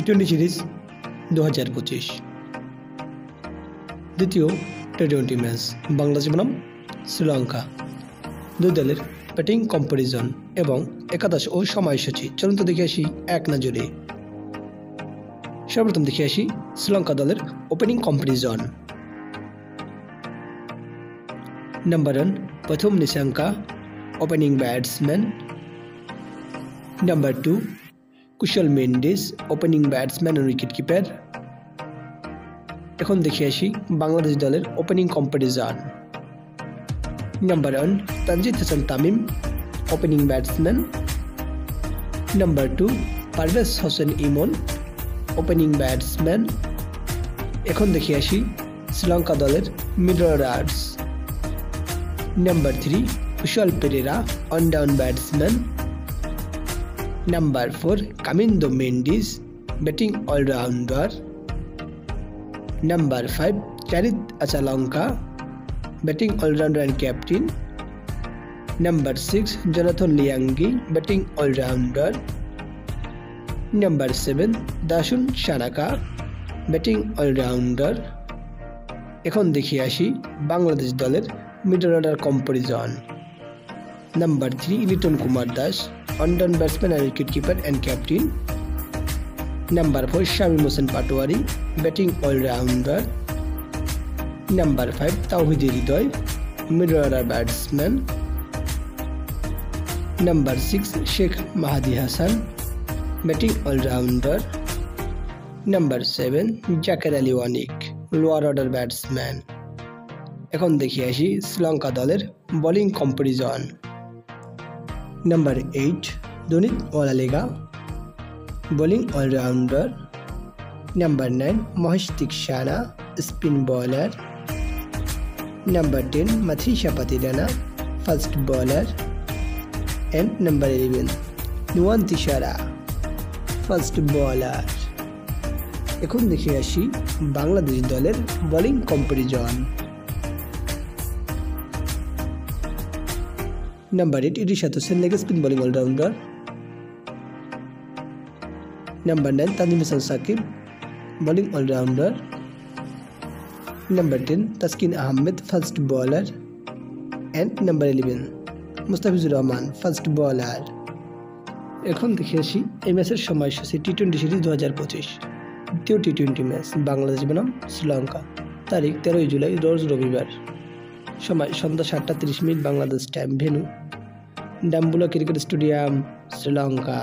টি-20 series 2025 দ্বিতীয় টি-20 match Bangladesh বনাম শ্রীলঙ্কা। দুই দলের ব্যাটিং কম্পারিজন এবং একাদশ ও সময়সূচি চলুন তো দেখে আসি এক নজরে। সর্বপ্রথম দেখে আসি শ্রীলঙ্কা দলের ওপেনিং কম্পারিজন। নাম্বার 1 প্রথম Nissanka opening batsman. Number 2 Kusal Mendis opening batsman ও উইকেট কিপার। এখন দেখে আসি বাংলাদেশ দলের opening comparison. Number 1 Tanzid Hasan Tamim opening batsman. Number 2 Parvez Hossain Emon opening batsman. এখন দেখে আসি শ্রীলঙ্কা দলের middle orders. Number 3 Kusal Perera one down batsman. Number 4 Kamindu Mendis batting allrounder. Number 5 Charith Asalanka batting allrounder and captain. Number 6 Janith Liyanage batting allrounder. Number 7 Dasun Shanaka batting allrounder. এখন দেখে আসি বাংলাদেশ দলের middle order comparison. Number 3 Liton Kumar Das one down batsman and wicket keeper and captain. Number 4 Shamim Hossain Patwari batting allrounder. Number 5 Towhid Hridoy middle order batsman. Number 6 Sheikh Mahedi Hasan batting allrounder. Number 7 Jaker Ali Anik lower order batsman. এখন দেখে আসি শ্রীলঙ্কা দলের bowling comparison. Number 8 Dunith Wellalage bowling allrounder. Number 9 Maheesh Theekshana spin bowler. Number 10 Matheesha Pathirana fast bowler. And number 11 Nuwan Thushara fast bowler. এখন দেখে আসি বাংলাদেশ দলের bowling comparison. Number 8 Irshad Hossain leg spin bowling allrounder. Number 9 Tanzim Hasan Sakib bowling allrounder. Number 10 Taskin Ahmed fast bowler. And number 11 Mustafizur Rahman fast bowler. এখন দেখে আসি এই ম্যাচের সময়সূচি টি-20 সিরিজ 2025 দ্বিতীয় টি-20 ম্যাচ বাংলাদেশ বনাম শ্রীলঙ্কা। তারিখ 13 জুলাই রোজ রবিবার। সময় সন্ধ্যা 7:30 Bangladesh time. Venue Dambulla cricket stadium Sri Lanka.